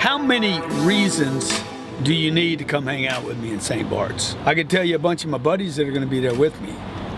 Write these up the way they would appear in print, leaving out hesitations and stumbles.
How many reasons do you need to come hang out with me in St. Barts? I could tell you a bunch of my buddies that are going to be there with me.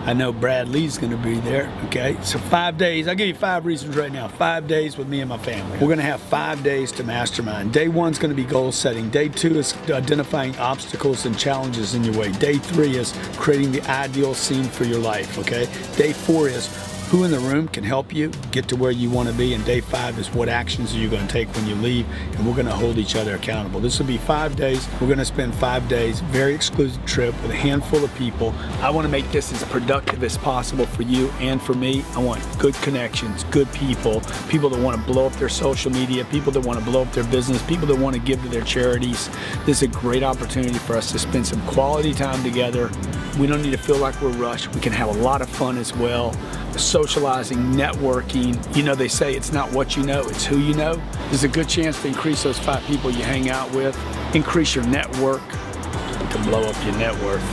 I know Brad Lee's going to be there, okay? So 5 days, I'll give you 5 reasons right now. 5 days with me and my family. We're going to have 5 days to mastermind. Day 1's going to be goal setting. Day 2 is identifying obstacles and challenges in your way. Day 3 is creating the ideal scene for your life, okay? Day 4 is who in the room can help you get to where you want to be, and day 5 is what actions are you going to take when you leave, and we're going to hold each other accountable. This will be 5 days. We're going to spend 5 days, very exclusive trip with a handful of people. I want to make this as productive as possible for you and for me. I want good connections, good people, people that want to blow up their social media, people that want to blow up their business, people that want to give to their charities. This is a great opportunity for us to spend some quality time together. We don't need to feel like we're rushed. We can have a lot of fun as well. Socializing, networking. You know, they say it's not what you know, it's who you know. There's a good chance to increase those 5 people you hang out with, increase your network, to blow up your net worth.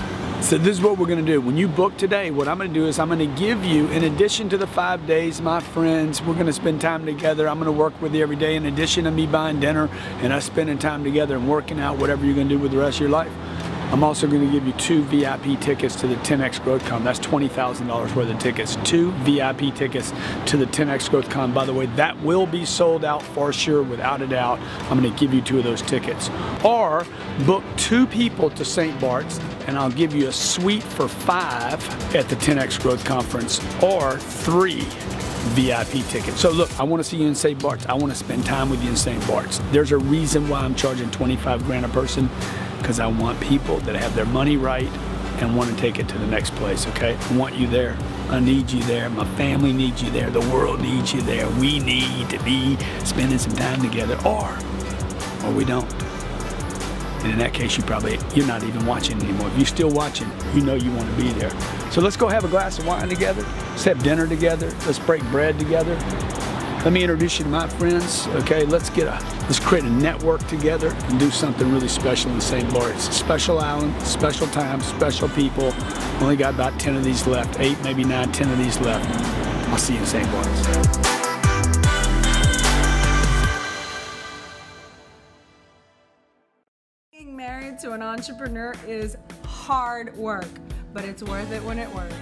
So this is what we're gonna do. When you book today, what I'm gonna do is I'm gonna give you, in addition to the 5 days, my friends, we're gonna spend time together. I'm gonna work with you every day in addition to me buying dinner and us spending time together and working out whatever you're gonna do with the rest of your life. I'm also going to give you 2 VIP tickets to the 10X Growth Con. That's $20,000 worth of tickets. 2 VIP tickets to the 10X Growth Con. By the way, that will be sold out for sure, without a doubt. I'm going to give you 2 of those tickets. Or book 2 people to St. Bart's, and I'll give you a suite for 5 at the 10X Growth Conference, or 3 VIP tickets. So look, I want to see you in St. Bart's. I want to spend time with you in St. Bart's. There's a reason why I'm charging 25 grand a person, because I want people that have their money right and want to take it to the next place, okay? I want you there. I need you there. My family needs you there. The world needs you there. We need to be spending some time together, or we don't. And in that case, you're not even watching anymore. If you're still watching, you know you want to be there. So let's go have a glass of wine together. Let's have dinner together. Let's break bread together. Let me introduce you to my friends, okay? Let's create a network together and do something really special in St. Bart's. Special island, special time, special people. Only got about 10 of these left, 8, maybe 9, 10 of these left. I'll see you in St. Bart's. Being married to an entrepreneur is hard work, but it's worth it when it works.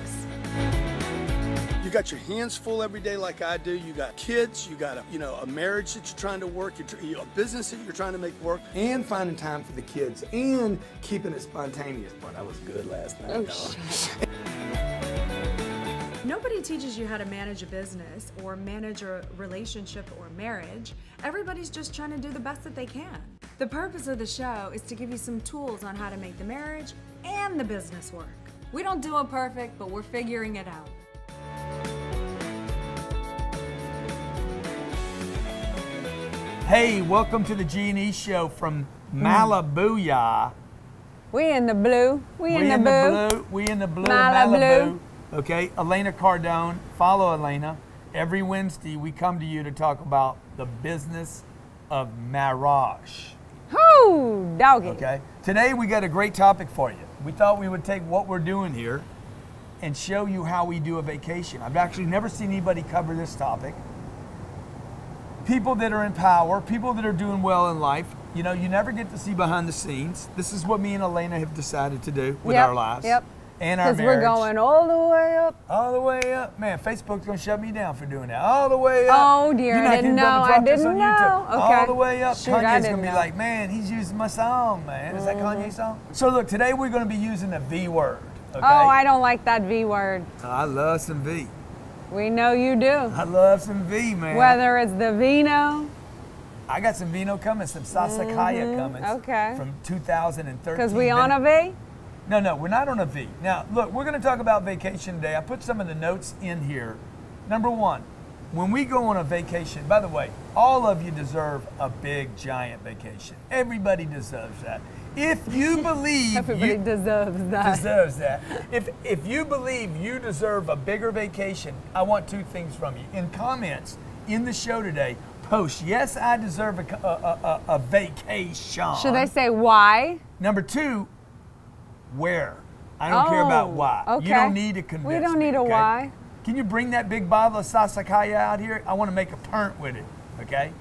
You got your hands full every day like I do. You got kids, you got a marriage that you're trying to work, a business that you're trying to make work, and finding time for the kids, and keeping it spontaneous. Boy, that was good last night. Oh, nobody teaches you how to manage a business or manage a relationship or marriage. Everybody's just trying to do the best that they can. The purpose of the show is to give you some tools on how to make the marriage and the business work. We don't do it perfect, but we're figuring it out. Hey, welcome to the G&E show from Malibu, y'all. We in the blue. We in the blue. We in the blue. Malibu. Okay, Elena Cardone. Follow Elena. Every Wednesday, we come to you to talk about the business of marriage. Whoo, doggy. Okay. Today, we got a great topic for you. We thought we would take what we're doing here and show you how we do a vacation. I've actually never seen anybody cover this topic. People that are in power, people that are doing well in life, you know, you never get to see behind the scenes. This is what me and Elena have decided to do with our lives. Yep. And our marriage. Because we're going all the way up. All the way up. Man, Facebook's going to shut me down for doing that. All the way up. Oh, dear. I didn't know. I didn't know. Okay. All the way up. Shoot, Kanye's going to be like, man, he's using my song, man. Is that Kanye's song? So look, today we're going to be using the V word. Okay? Oh, I don't like that V word. I love some V. We know you do. I love some V, man. Whether it's the vino. I got some vino coming, some Sassicaia coming. Okay. From 2013. Because we on a V? No, we're not on a V. Now, look, we're going to talk about vacation today. I put some of the notes in here. Number 1, when we go on a vacation, by the way, all of you deserve a big, giant vacation. Everybody deserves that. If you believe everybody deserves that. If you believe you deserve a bigger vacation, I want 2 things from you. In comments in the show today, post, yes, I deserve a vacation. Should they say why? Number 2, where? I don't care about why. Okay. You don't need to convince me. We don't need a why. Can you bring that big bottle of Sassicaia out here? I want to make a pint with it, okay?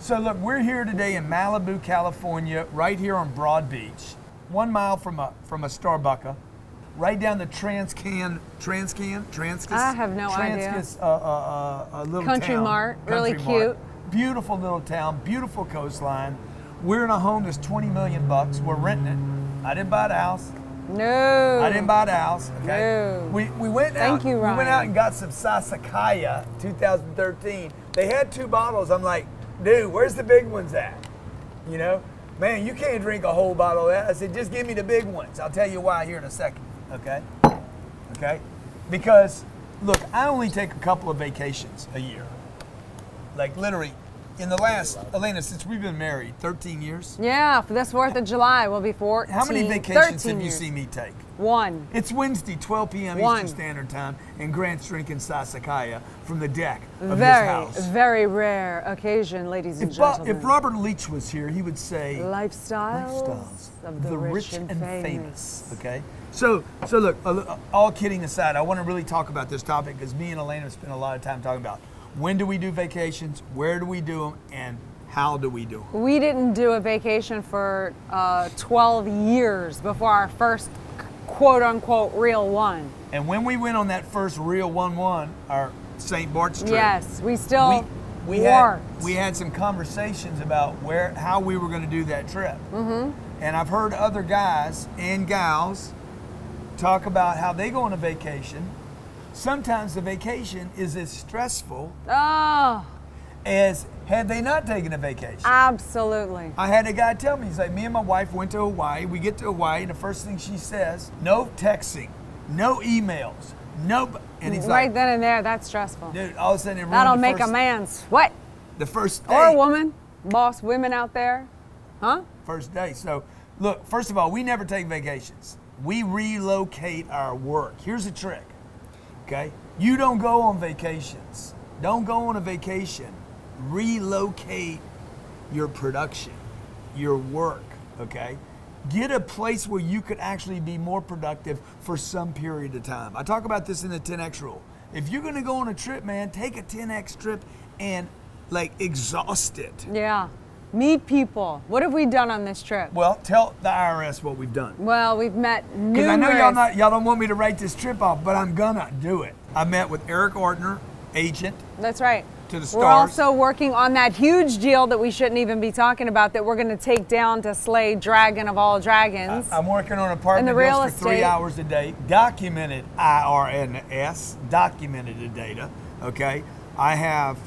So look, we're here today in Malibu, California, right here on Broad Beach, 1 mile from a Starbucks, right down the Transcas. I have no idea. Transcas, a little Country town. Mart, really Country cute. Mart. Beautiful little town, beautiful coastline. We're in a home that's $20 million. We're renting it. I didn't buy the house. No. I didn't buy the house. Okay. No. We went out. Thank you, Ryan. We went out and got some Sassicaia 2013. They had 2 bottles. I'm like, dude, where's the big ones at? You know, man, you can't drink a whole bottle of that. I said, just give me the big ones. I'll tell you why here in a second. Okay. Okay. Because look, I only take a couple of vacations a year. Like literally. In the last, Elena, since we've been married, 13 years? Yeah, for this 4th of July, we'll be 14. How many vacations have you seen me take? 1. It's Wednesday, 12 p.m. 1. Eastern Standard Time, and Grant's drinking Sassicaia from the deck of his house. Very rare occasion, ladies and gentlemen. If Robert Leach was here, he would say, Lifestyles of the rich and famous. Okay? So look, all kidding aside, I want to really talk about this topic because me and Elena spent a lot of time talking about when do we do vacations, where do we do them, and how do we do them? We didn't do a vacation for 12 years before our first quote-unquote real one. And when we went on that first real 1-1, our St. Bart's trip, yes, we still we had some conversations about how we were going to do that trip. Mm-hmm. And I've heard other guys and gals talk about how they go on a vacation. Sometimes the vacation is as stressful as had they not taken a vacation. Absolutely. I had a guy tell me, he's like, me and my wife went to Hawaii. We get to Hawaii, and the first thing she says, no texting, no emails, no. And he's right like, then and there, that's stressful. dude, all of a sudden it ruined that'll make a man sweat. The first day. Or a woman, boss women out there, huh? First day. So look, first of all, we never take vacations. We relocate our work. Here's a trick. Okay? You don't go on vacations. Don't go on a vacation. Relocate your production, your work, okay? Get a place where you could actually be more productive for some period of time. I talk about this in the 10X rule. If you're gonna go on a trip, man, take a 10X trip and like exhaust it. Yeah. Meet people. What have we done on this trip? Well, tell the IRS what we've done. Well, we've met numerous. Because I know y'all don't want me to write this trip off, but I'm gonna do it. I met with Eric Ordner, agent. That's right. To the stars. We're also working on that huge deal that we shouldn't even be talking about that we're going to take down to slay dragon of all dragons. I'm working on apartment deals for 3 hours a day, documented IRNS, documented the data, okay? I have,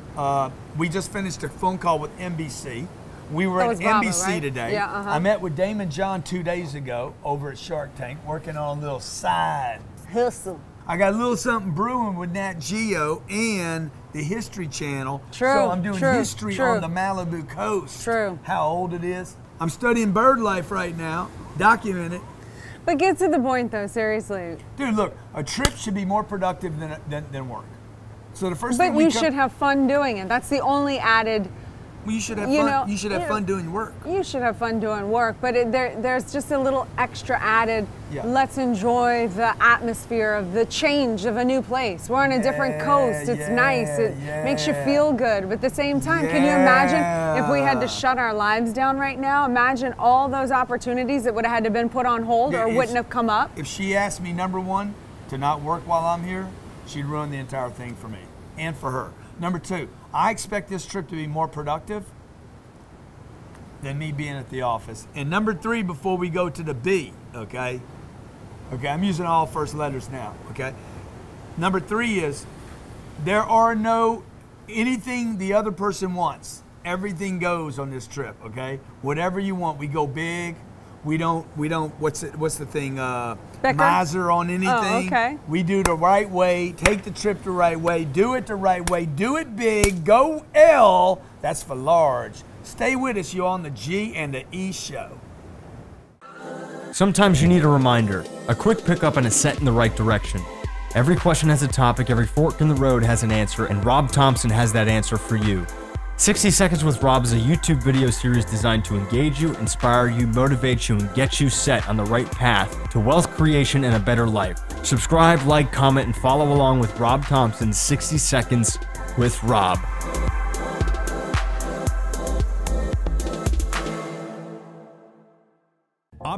we just finished a phone call with NBC. We were at NBC right? today. Yeah, I met with Damon John 2 days ago over at Shark Tank, working on a little side hustle. I got a little something brewing with Nat Geo and the History Channel. True. So I'm doing history on the Malibu coast. True. How old it is. I'm studying bird life right now, document it. But get to the point though, seriously. Dude, look, a trip should be more productive than work. So the first thing you should have fun doing it. That's the only added. Well, you should have fun. You should have fun doing work. You should have fun doing work, but there's just a little extra added. Yeah. Let's enjoy the atmosphere of the change of a new place. We're on a different coast. It's nice. It makes you feel good. But at the same time, can you imagine if we had to shut our lives down right now? Imagine all those opportunities that would have had to been put on hold or wouldn't have come up. If she asked me, number one, to not work while I'm here, she'd ruin the entire thing for me and for her. Number two, I expect this trip to be more productive than me being at the office. And number three, before we go to the B, okay? Okay, I'm using all first letters now, okay? Number three is, there are no, anything the other person wants, everything goes on this trip, okay? Whatever you want, we go big. We don't, what's the thing, miser on anything. Oh, okay. We do the right way, take the trip the right way, do it the right way, do it big, go L, that's for large. Stay with us, you're on the G and the E show. Sometimes you need a reminder, a quick pickup and a set in the right direction. Every question has a topic, every fork in the road has an answer, and Rob Thompson has that answer for you. 60 Seconds with Rob is a YouTube video series designed to engage you, inspire you, motivate you, and get you set on the right path to wealth creation and a better life. Subscribe, like, comment, and follow along with Rob Thompson's 60 Seconds with Rob.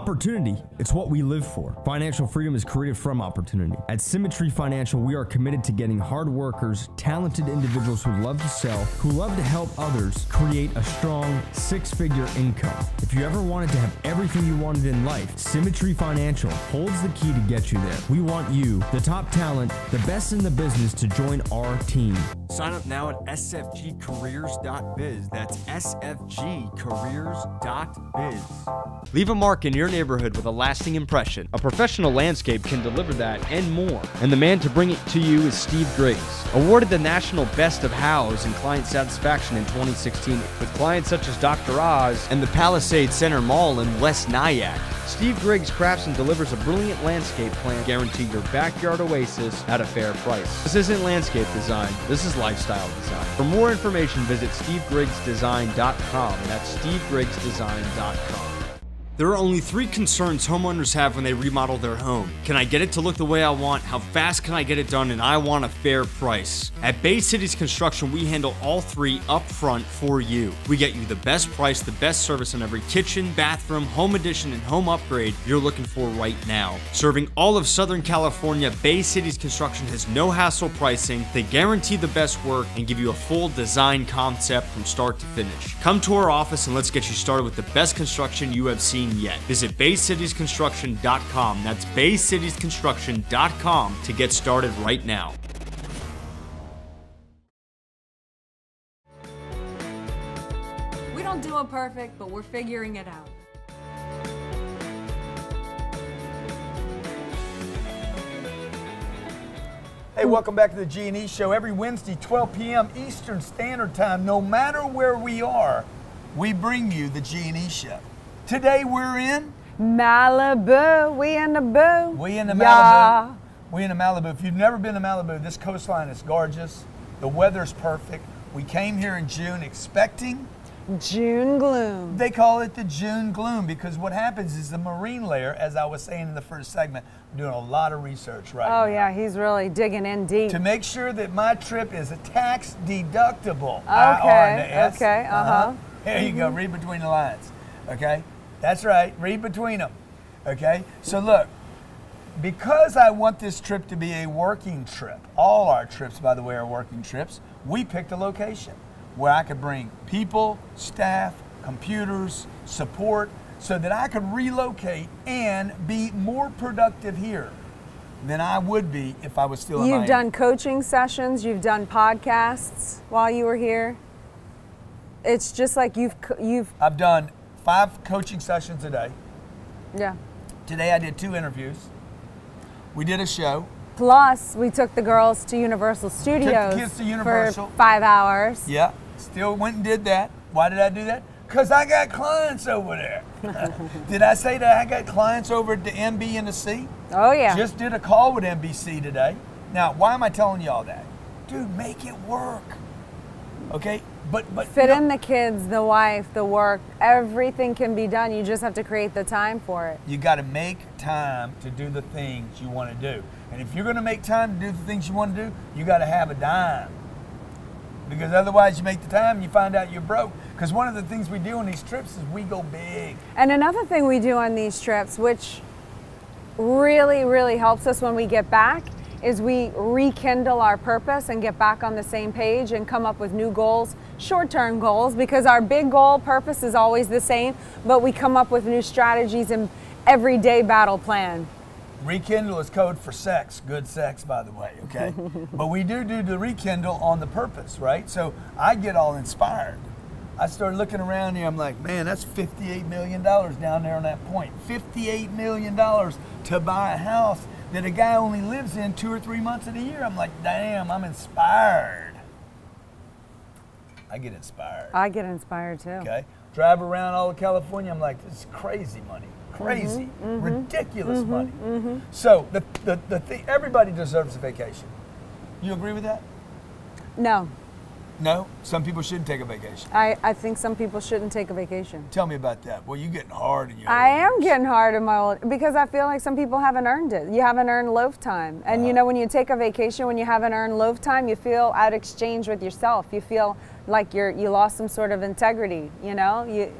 Opportunity, it's what we live for. Financial freedom is created from opportunity. At Symmetry Financial, we are committed to getting hard workers, talented individuals who love to sell, who love to help others create a strong six-figure income. If you ever wanted to have everything you wanted in life, Symmetry Financial holds the key to get you there. We want you, the top talent, the best in the business, to join our team. Sign up now at sfgcareers.biz. That's sfgcareers.biz. Leave a mark in your neighborhood with a lasting impression. A professional landscape can deliver that and more. And the man to bring it to you is Steve Griggs. Awarded the National Best of Hows in Client Satisfaction in 2016 with clients such as Dr. Oz and the Palisades Center Mall in West Nyack. Steve Griggs crafts and delivers a brilliant landscape plan, guarantee your backyard oasis at a fair price. This isn't landscape design, this is lifestyle design. For more information, visit stevegriggsdesign.com. That's stevegriggsdesign.com. There are only 3 concerns homeowners have when they remodel their home. Can I get it to look the way I want? How fast can I get it done? And I want a fair price. At Bay Cities Construction, we handle all 3 up front for you. We get you the best price, the best service on every kitchen, bathroom, home addition, and home upgrade you're looking for right now. Serving all of Southern California, Bay Cities Construction has no hassle pricing. They guarantee the best work and give you a full design concept from start to finish. Come to our office and let's get you started with the best construction you have seen yet. Visit baycitiesconstruction.com. That's baycitiesconstruction.com to get started right now. We don't do it perfect, but we're figuring it out. Hey, welcome back to the G&E Show. Every Wednesday, 12 p.m. Eastern Standard Time, no matter where we are, we bring you the G&E Show. Today we're in Malibu. We in the boo. We in the Malibu. Yeah. We in the Malibu. If you've never been to Malibu, this coastline is gorgeous. The weather's perfect. We came here in June expecting June gloom. They call it the June gloom because what happens is the marine layer, as I was saying in the first segment, I'm doing a lot of research right now. Oh yeah, he's really digging in deep. To make sure that my trip is a tax deductible. Okay, okay, Here you go, read between the lines, okay? That's right, read between them, okay? So look, because I want this trip to be a working trip, all our trips, by the way, are working trips, we picked a location where I could bring people, staff, computers, support, so that I could relocate and be more productive here than I would be if I was still in Miami. You've done coaching sessions, you've done podcasts while you were here. It's just like I've done 5 coaching sessions a day. Yeah. Today I did 2 interviews. We did a show. Plus, we took the girls to Universal Studios Took the kids to Universal. for 5 hours. Yeah, still went and did that. Why did I do that? Because I got clients over there. Did I say that I got clients over at the MB and the C? Oh yeah. Just did a call with NBC today. Now, why am I telling you all that? Dude, make it work. Okay? But fit in the kids, the wife, the work, everything can be done. You just have to create the time for it. You got to make time to do the things you want to do. And if you're going to make time to do the things you want to do, you got to have a dime. Because otherwise you make the time and you find out you're broke. Because one of the things we do on these trips is we go big. And another thing we do on these trips, which really, really helps us when we get back, is we rekindle our purpose and get back on the same page and come up with new goals, short-term goals, because our big goal purpose is always the same, but we come up with new strategies and everyday battle plan. Rekindle is code for sex, good sex, by the way, okay? But we do the rekindle on the purpose, right? So I get all inspired. I started looking around here, I'm like, man, that's $58 million down there on that point. $58 million to buy a house that a guy only lives in 2 or 3 months of the year. I'm like, damn, I'm inspired. I get inspired. I get inspired too. Okay, drive around all of California, I'm like, this is crazy money. Crazy, ridiculous money. So the thing, everybody deserves a vacation. You agree with that? No. No? Some people shouldn't take a vacation. I think some people shouldn't take a vacation. Tell me about that. Well, you're getting hard in your I old am years. getting hard in my old, because I feel like some people haven't earned it. You haven't earned loaf time. And you know, when you take a vacation, when you haven't earned loaf time, you feel out of exchange with yourself. You feel like you lost some sort of integrity, you know? You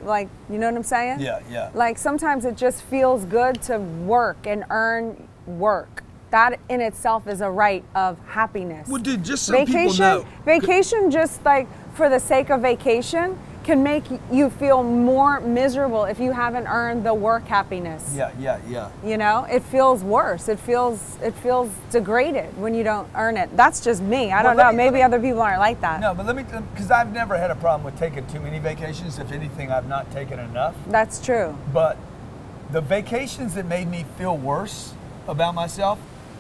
know what I'm saying? Yeah, yeah. Like sometimes it just feels good to work and earn work. That in itself is a right of happiness. Well, dude, just so people know. Vacation, just like for the sake of vacation, can make you feel more miserable if you haven't earned the work happiness. Yeah, yeah, yeah. You know, it feels worse. It feels degraded when you don't earn it. That's just me. I don't know. Maybe other people aren't like that. No, but because I've never had a problem with taking too many vacations. If anything, I've not taken enough. That's true. But the vacations that made me feel worse about myself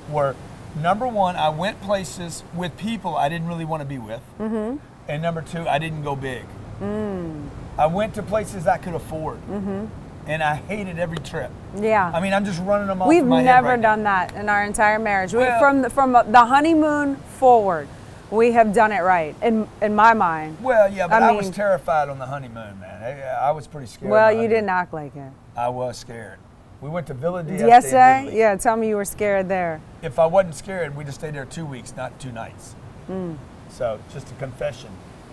were, number one, I went places with people I didn't really want to be with. Mm-hmm. And number two, I didn't go big. I went to places I could afford. Mm-hmm. And I hated every trip. Yeah. I mean, I'm just running them off We've my head never right done now. that in our entire marriage. Well, from the honeymoon forward, we have done it right, in my mind. Well, yeah, but I was terrified on the honeymoon, man. I was pretty scared. Well, you didn't act like it. I was scared. We went to Villa d'Este. Yesterday? Yeah, tell me you were scared there. If I wasn't scared, we'd have stayed there 2 weeks, not 2 nights. So, just a confession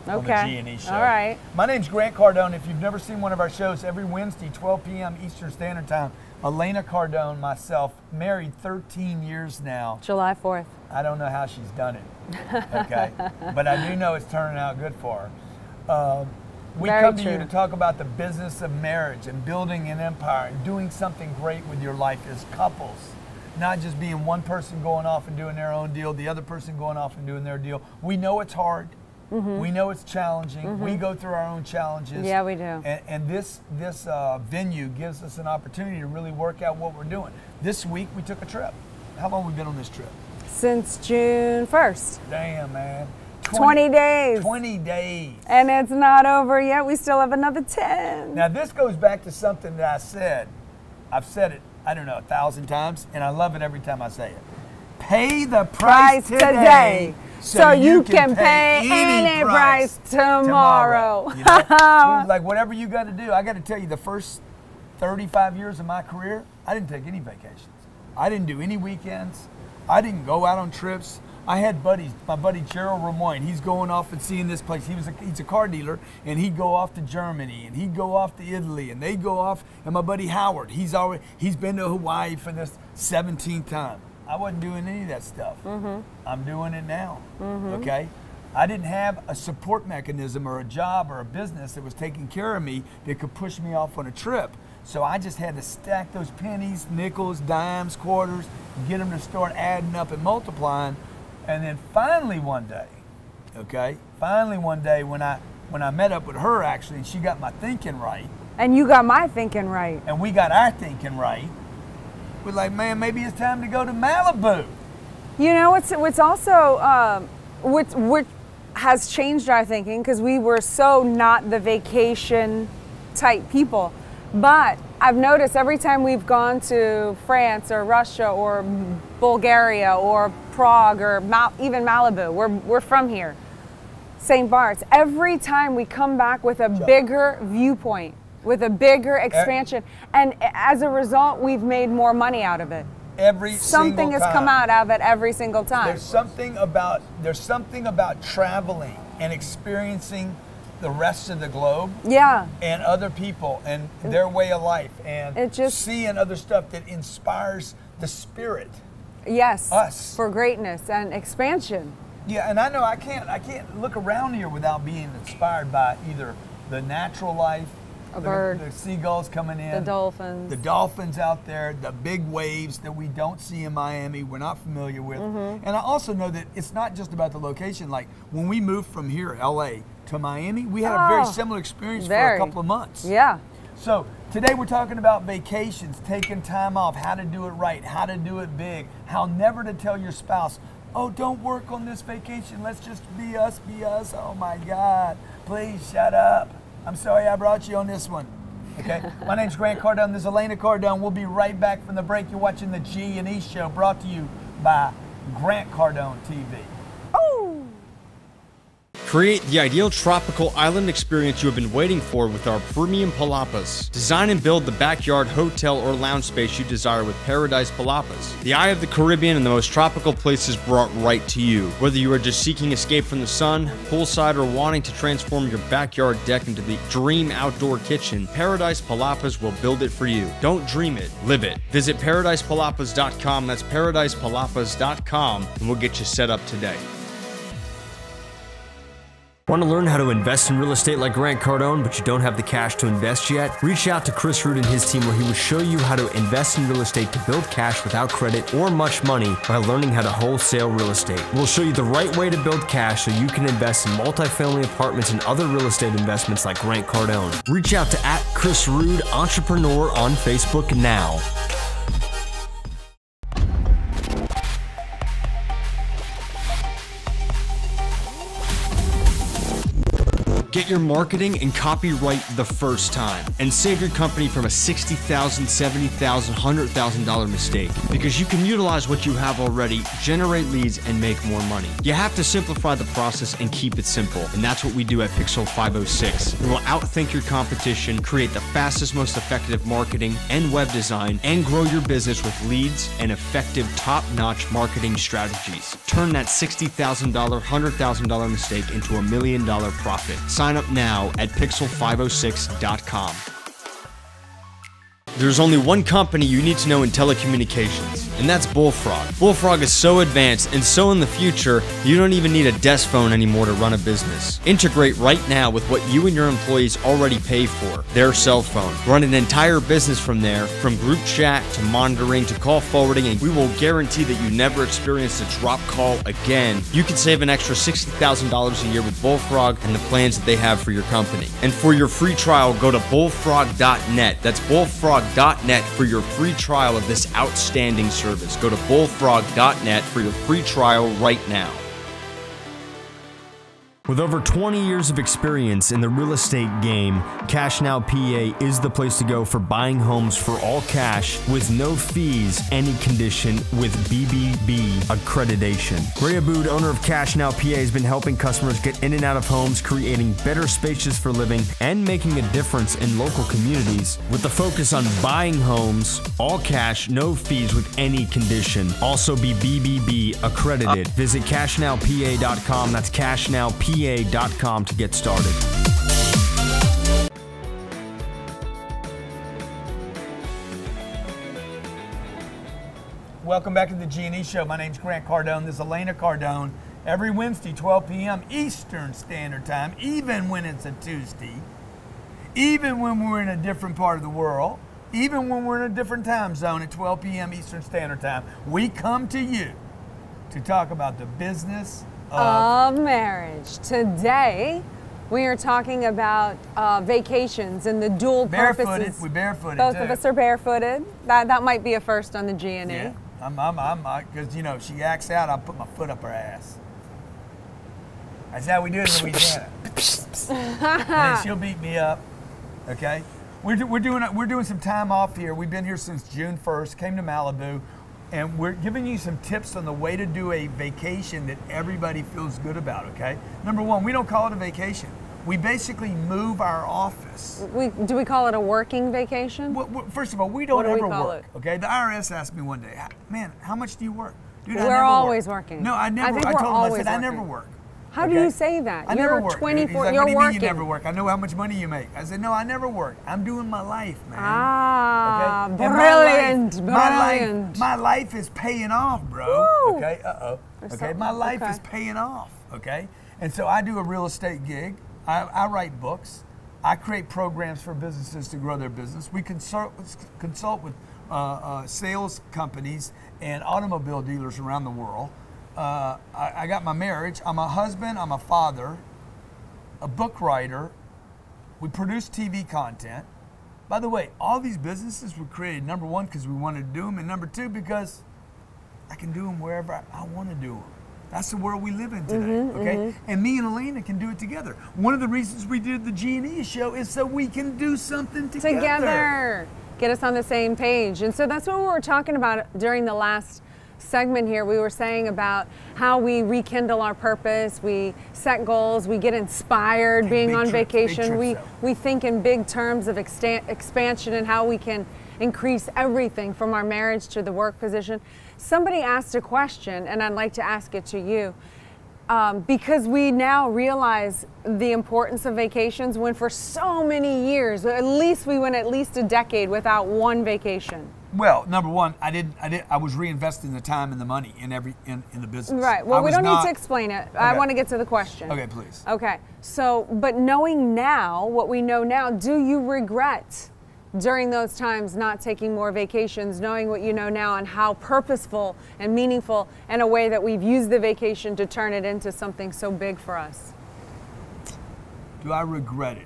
on the G&E show. All right. My name's Grant Cardone. If you've never seen one of our shows, every Wednesday, 12 p.m. Eastern Standard Time, Elena Cardone, myself, married 13 years now. July 4th. I don't know how she's done it, okay? But I do know it's turning out good for her. We come to you to talk about the business of marriage and building an empire and doing something great with your life as couples. Not just being one person going off and doing their own deal, the other person going off and doing their deal. We know it's hard. Mm-hmm. We know it's challenging. Mm-hmm. We go through our own challenges. Yeah, we do. And this venue gives us an opportunity to really work out what we're doing. This week we took a trip. How long have we been on this trip? Since June 1st. Damn, man. 20 days. 20 days. And it's not over yet. We still have another 10. Now, this goes back to something that I said. I've said it, I don't know, 1,000 times, and I love it every time I say it. Pay the price today so you can pay any price tomorrow. You know? Like, whatever you got to do. I got to tell you, the first 35 years of my career, I didn't take any vacations. I didn't do any weekends. I didn't go out on trips. I had buddies. My buddy Gerald Ramoyne, he's going off and seeing this place. He's a car dealer, and he'd go off to Germany, and he'd go off to Italy, and they'd go off. And my buddy Howard, he's been to Hawaii for this 17th time. I wasn't doing any of that stuff. Mm-hmm. I'm doing it now. Mm-hmm. Okay. I didn't have a support mechanism or a job or a business that was taking care of me that could push me off on a trip. So I just had to stack those pennies, nickels, dimes, quarters, and get them to start adding up and multiplying. And then finally one day, when I met up with her actually, and she got my thinking right. And you got my thinking right. And we got our thinking right. We're like, man, maybe it's time to go to Malibu. You know, what's also, what has changed our thinking, because we were so not the vacation type people. But I've noticed every time we've gone to France or Russia or Bulgaria or Prague or even Malibu, we're from here, St. Barts, every time we come back with a bigger viewpoint, with a bigger expansion, and as a result, we've made more money out of it. Something has come out of it every single time. There's something about traveling and experiencing the rest of the globe, and other people and their way of life, and seeing other stuff that inspires the spirit. Yes, us for greatness and expansion. Yeah, and I know I can't look around here without being inspired by either the natural life, the seagulls coming in, the dolphins out there, the big waves that we don't see in Miami, we're not familiar with. Mm-hmm. And I also know that it's not just about the location. Like when we moved from here, LA, to Miami, we had a very similar experience for a couple of months. Yeah. So today we're talking about vacations, taking time off, how to do it right, how to do it big, how never to tell your spouse, oh, don't work on this vacation, let's just be us, oh my God, please shut up. I'm sorry I brought you on this one. Okay, my name's Grant Cardone, this is Elena Cardone. We'll be right back from the break. You're watching the G&E show brought to you by Grant Cardone TV. Create the ideal tropical island experience you have been waiting for with our premium palapas. Design and build the backyard, hotel, or lounge space you desire with Paradise Palapas. The eye of the Caribbean and the most tropical places brought right to you. Whether you are just seeking escape from the sun, poolside, or wanting to transform your backyard deck into the dream outdoor kitchen, Paradise Palapas will build it for you. Don't dream it, live it. Visit ParadisePalapas.com, that's ParadisePalapas.com, and we'll get you set up today. Want to learn how to invest in real estate like Grant Cardone, but you don't have the cash to invest yet? Reach out to Chris Root and his team, where he will show you how to invest in real estate to build cash without credit or much money by learning how to wholesale real estate. We'll show you the right way to build cash so you can invest in multifamily apartments and other real estate investments like Grant Cardone. Reach out to @Chris Root Entrepreneur on Facebook now. Get your marketing and copy right the first time and save your company from a $60,000, $70,000, $100,000 mistake, because you can utilize what you have already, generate leads, and make more money. You have to simplify the process and keep it simple, and that's what we do at Pixel 506. We will outthink your competition, create the fastest, most effective marketing and web design, and grow your business with leads and effective top-notch marketing strategies. Turn that $60,000, $100,000 mistake into $1 million profit. Sign up now at pixel506.com. There's only one company you need to know in telecommunications, and that's Bullfrog. Bullfrog is so advanced and so in the future, you don't even need a desk phone anymore to run a business. Integrate right now with what you and your employees already pay for, their cell phone. Run an entire business from there, from group chat to monitoring to call forwarding, and we will guarantee that you never experience a drop call again. You can save an extra $60,000 a year with Bullfrog and the plans that they have for your company. And for your free trial, go to bullfrog.net. That's bullfrog.net for your free trial of this outstanding service. Go to bullfrog.net for your free trial right now. With over 20 years of experience in the real estate game, Cash Now PA is the place to go for buying homes for all cash with no fees, any condition, with BBB accreditation. Ray Abood, owner of Cash Now PA, has been helping customers get in and out of homes, creating better spaces for living, and making a difference in local communities with the focus on buying homes, all cash, no fees, with any condition. Also be BBB accredited. Visit cashnowpa.com. That's cashnowpa.com to get started. Welcome back to the G&E Show. My name's Grant Cardone. This is Elena Cardone. Every Wednesday, 12 p.m. Eastern Standard Time, even when it's a Tuesday, even when we're in a different part of the world, even when we're in a different time zone at 12 p.m. Eastern Standard Time, we come to you to talk about the business of marriage. Today, we are talking about vacations and the dual purposes. We're barefooted. Both of us are barefooted. That might be a first on the G&E. Yeah, because you know, she acts out, I'll put my foot up her ass. That's how we do it in Louisiana. And then she'll beat me up. Okay, we're doing some time off here. We've been here since June 1st. Came to Malibu. And we're giving you some tips on the way to do a vacation that everybody feels good about, okay? Number one, we don't call it a vacation. We basically move our office. Do we call it a working vacation? Well, first of all, we don't ever work, okay? The IRS asked me one day, man, how much do you work? Dude, we're always working. No, I never. I told him, I said, I never work. How do you say that? I never work. 24. Like, you're what do you working. mean you never work? I know how much money you make. I said, no, I never work. I'm doing my life, man. Ah, okay? Brilliant, My life is paying off, bro. Woo. Okay, okay, my life is paying off, okay? And so I do a real estate gig. I write books. I create programs for businesses to grow their business. We consult with sales companies and automobile dealers around the world. I got my marriage. I'm a husband, I'm a father, a book writer. We produce TV content. By the way, all these businesses were created, number one, because we wanted to do them, and number two, because I can do them wherever I want to do them. That's the world we live in today, okay? And me and Elena can do it together. One of the reasons we did the G&E show is so we can do something together. Get us on the same page. And so that's what we were talking about during the last segment here, we were saying about how we rekindle our purpose, we set goals, we get inspired being on vacation, we think in big terms of expansion and how we can increase everything from our marriage to the work position. Somebody asked a question, and I'd like to ask it to you. Because we now realize the importance of vacations, when for so many years, at least we went at least a decade without one vacation. Well, number one, I was reinvesting the time and the money in the business. Right. Well, we don't need to explain it. Okay. I want to get to the question. Okay, please. Okay. So, but knowing now what we know now, do you regret during those times not taking more vacations, knowing what you know now and how purposeful and meaningful in a way that we've used the vacation to turn it into something so big for us? Do I regret it?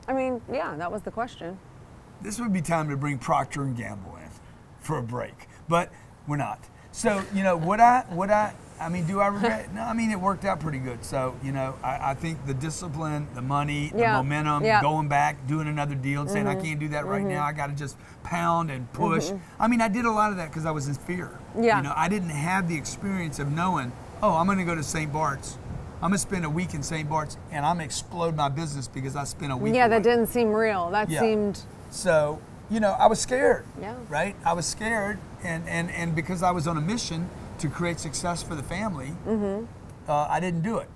I mean, yeah, that was the question. This would be time to bring Procter & Gamble in for a break, but we're not. So, you know, I mean, do I regret it? No, I mean, it worked out pretty good. So, you know, I think the discipline, the money, the momentum, going back, doing another deal and saying, I can't do that right now. I got to just pound and push. I mean, I did a lot of that because I was in fear. Yeah. You know, I didn't have the experience of knowing, oh, I'm going to go to St. Barts. I'm going to spend a week in St. Barts and I'm going to explode my business because I spent a week away. That didn't seem real. That seemed... So, you know, I was scared, yeah. Right? I was scared, and because I was on a mission to create success for the family, I didn't do it.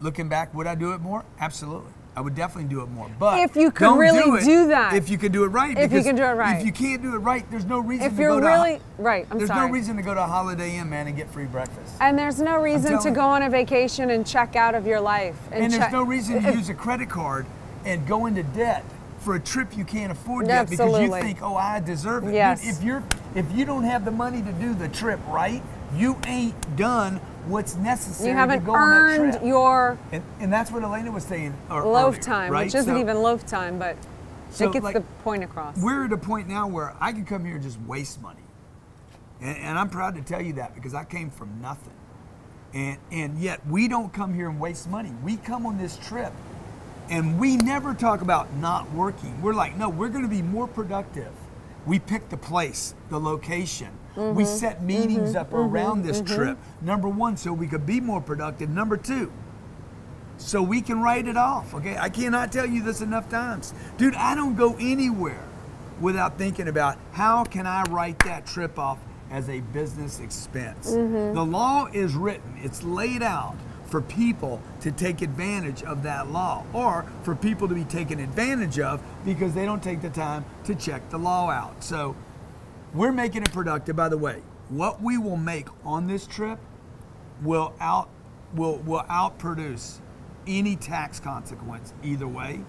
Looking back, would I do it more? Absolutely. I would definitely do it more. But if you could really do that. If you could do it right. If you can do it right. If you can't do it right, there's no reason to go to There's no reason to go to a Holiday Inn, man, and get free breakfast. And there's no reason to go on a vacation and check out of your life. And there's no reason to use a credit card and go into debt for a trip you can't afford yet because you think, oh, I deserve it. Yes. Dude, if you don't have the money to do the trip right, you ain't done what's necessary you haven't to go on that earned trip. your and that's what Elena was saying loaf earlier, time, right? which isn't even loaf time, but it gets the point across. We're at a point now where I can come here and just waste money. And I'm proud to tell you that because I came from nothing. And yet we don't come here and waste money. We come on this trip and we never talk about not working. We're like, no, we're going to be more productive. We pick the place, the location. We set meetings up around this trip. Number one, so we could be more productive. Number two, so we can write it off, okay? I cannot tell you this enough times. Dude, I don't go anywhere without thinking about how can I write that trip off as a business expense. The law is written, it's laid out for people to take advantage of that law, or for people to be taken advantage of because they don't take the time to check the law out. So we're making it productive. By the way, what we will make on this trip will outproduce any tax consequence either way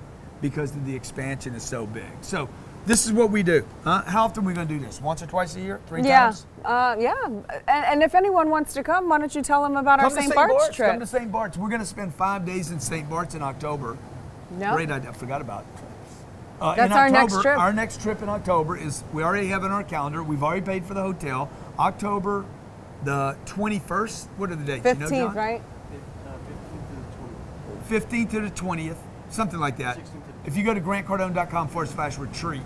because the expansion is so big. So this is what we do. How often are we going to do this? Once or twice a year? 3 times? And if anyone wants to come, why don't you tell them about our St. Barts trip? Come to St. Barts. We're going to spend 5 days in St. Barts in October. Great idea. I forgot about it. That's our next trip. Our next trip in October is, we already have it on our calendar. We've already paid for the hotel. October the 21st. What are the dates? 15th, you know, John? right? 15th to the 20th. Something like that. If you go to grantcardone.com/retreat.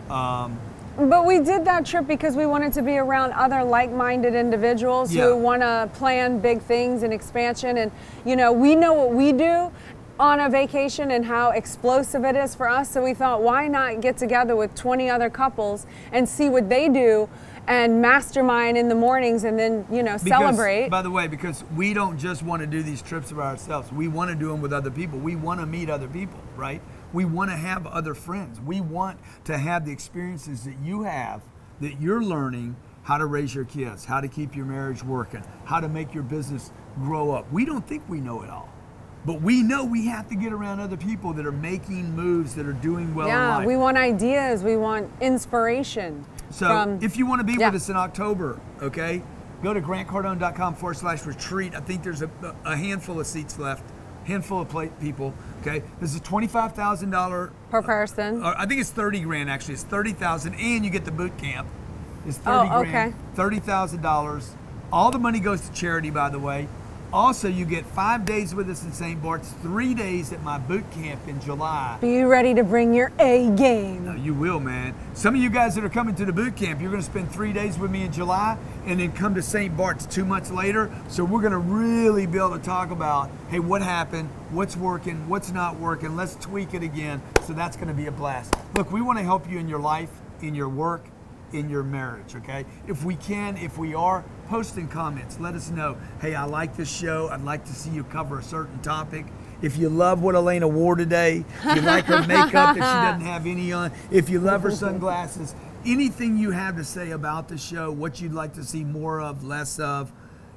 But we did that trip because we wanted to be around other like-minded individuals who want to plan big things and expansion. And, you know what we do on a vacation and how explosive it is for us. So we thought, why not get together with 20 other couples and see what they do and mastermind in the mornings and then, celebrate. By the way, because we don't just want to do these trips by ourselves. We want to do them with other people. We want to meet other people, right? We want to have other friends. We want to have the experiences that you have, that you're learning how to raise your kids, how to keep your marriage working, how to make your business grow up. We don't think we know it all. But we know we have to get around other people that are making moves, that are doing well in life. We want ideas. We want inspiration. So if you want to be with us in October, okay, go to grantcardone.com/retreat. I think there's a handful of seats left, handful of people, okay? This is $25,000 per person. I think it's 30 grand actually. It's 30,000 and you get the boot camp. It's 30 grand. $30,000. All the money goes to charity, by the way. Also, you get 5 days with us in St. Barts, 3 days at my boot camp in July. Be ready to bring your A game. No, you will, man. Some of you guys that are coming to the boot camp, you're going to spend 3 days with me in July and then come to St. Barts 2 months later. So we're going to really be able to talk about, hey, what happened, what's working, what's not working, let's tweak it again. So that's going to be a blast. Look, we want to help you in your life, in your work, in your marriage, okay? If we can, if we are, post in comments. Let us know, hey, I like this show. I'd like to see you cover a certain topic. If you love what Elena wore today, if you like her makeup that she doesn't have any on, if you love her sunglasses, anything you have to say about the show, what you'd like to see more of, less of,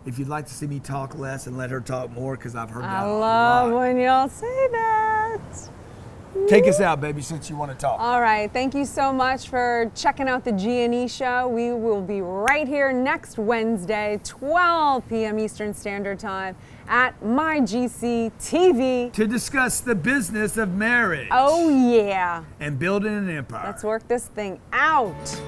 if you'd like to see me talk less and let her talk more, because I've heard that a lot. I love when y'all say that. Take us out, baby, since you want to talk. All right, thank you so much for checking out the G&E show. We will be right here next Wednesday, 12 p.m. Eastern Standard Time at MyGC TV to discuss the business of marriage. Oh yeah. And building an empire. Let's work this thing out.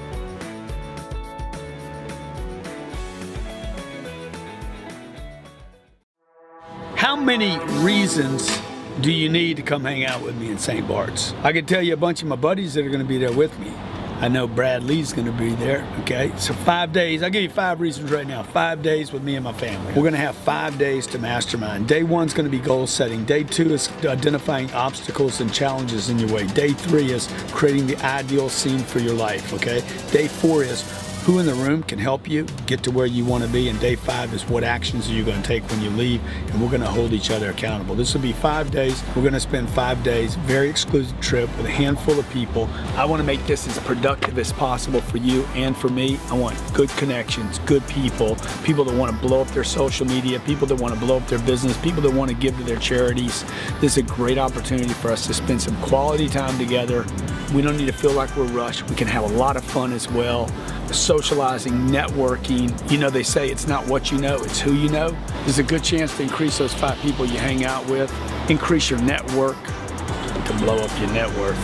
How many reasons do you need to come hang out with me in St. Barts? I can tell you a bunch of my buddies that are going to be there with me. I know Brad Lee's going to be there, okay? So 5 days, I'll give you 5 reasons right now. 5 days with me and my family. We're going to have 5 days to mastermind. Day 1's going to be goal setting. Day 2 is identifying obstacles and challenges in your way. Day 3 is creating the ideal scene for your life, okay? Day 4 is who in the room can help you get to where you want to be, and day 5 is what actions are you going to take when you leave, and we're going to hold each other accountable. This will be 5 days. We're going to spend 5 days, very exclusive trip with a handful of people. I want to make this as productive as possible for you and for me. I want good connections, good people, people that want to blow up their social media, people that want to blow up their business, people that want to give to their charities. This is a great opportunity for us to spend some quality time together. We don't need to feel like we're rushed. We can have a lot of fun as well. Socializing, networking. You know, they say it's not what you know, it's who you know. There's a good chance to increase those 5 people you hang out with, increase your network, to blow up your net worth.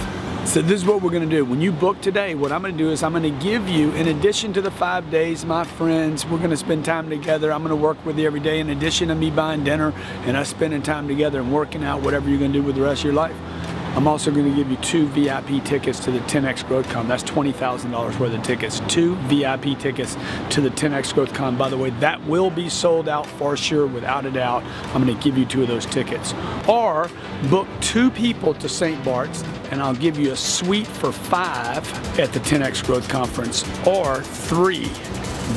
So this is what we're gonna do. When you book today, what I'm gonna do is I'm gonna give you, in addition to the 5 days, my friends, we're gonna spend time together. I'm gonna work with you every day in addition to me buying dinner and us spending time together and working out whatever you're gonna do with the rest of your life. I'm also going to give you 2 VIP tickets to the 10X Growth Con. That's $20,000 worth of tickets. 2 VIP tickets to the 10X Growth Con. By the way, that will be sold out for sure, without a doubt. I'm going to give you 2 of those tickets. Or book 2 people to St. Barts, and I'll give you a suite for 5 at the 10X Growth Conference, or 3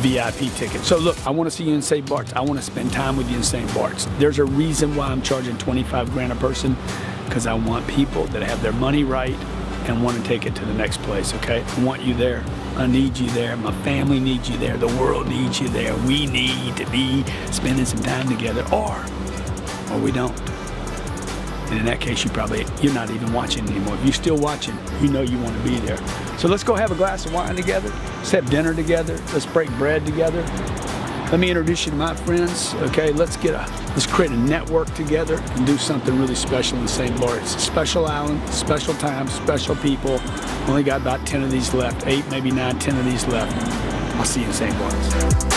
VIP tickets. So look, I want to see you in St. Barts. I want to spend time with you in St. Barts. There's a reason why I'm charging 25 grand a person, because I want people that have their money right and want to take it to the next place, okay? I want you there. I need you there. My family needs you there. The world needs you there. We need to be spending some time together, or we don't. And in that case, you're not even watching anymore. If you're still watching, you know you want to be there. So let's go have a glass of wine together. Let's have dinner together. Let's break bread together. Let me introduce you to my friends, okay? Let's create a network together and do something really special in St. Barts. Special island, special time, special people. Only got about 10 of these left, 8, maybe 9, 10 of these left. I'll see you in St. Barts.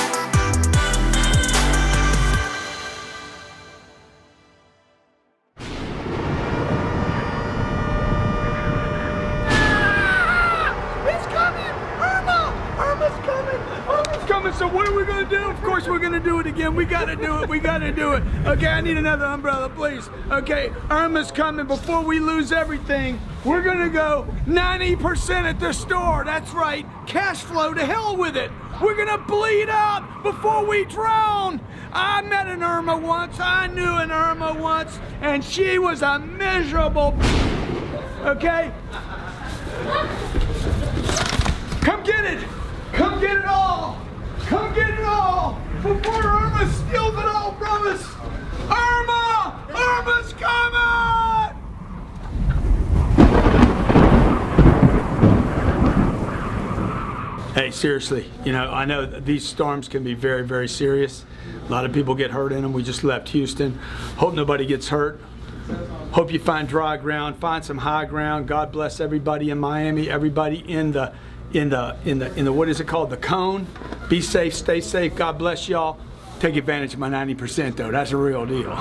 So what are we going to do? Of course we're going to do it again. We got to do it. We got to do it. Okay, I need another umbrella, please. Okay, Irma's coming. Before we lose everything, we're going to go 90% at the store. That's right. Cash flow, to hell with it. We're going to bleed out before we drown. I met an Irma once. I knew an Irma once, and she was a miserable... Okay? Come get it. Come get it all. Come get it all before Irma steals it all from us. Irma! Irma's coming! Hey, seriously, you know, I know that these storms can be very, very serious. A lot of people get hurt in them. We just left Houston. Hope nobody gets hurt. Hope you find dry ground, find some high ground. God bless everybody in Miami, everybody in the what is it called, the cone. Be safe, stay safe. God bless y'all. take advantage of my 90% though. That's a real deal.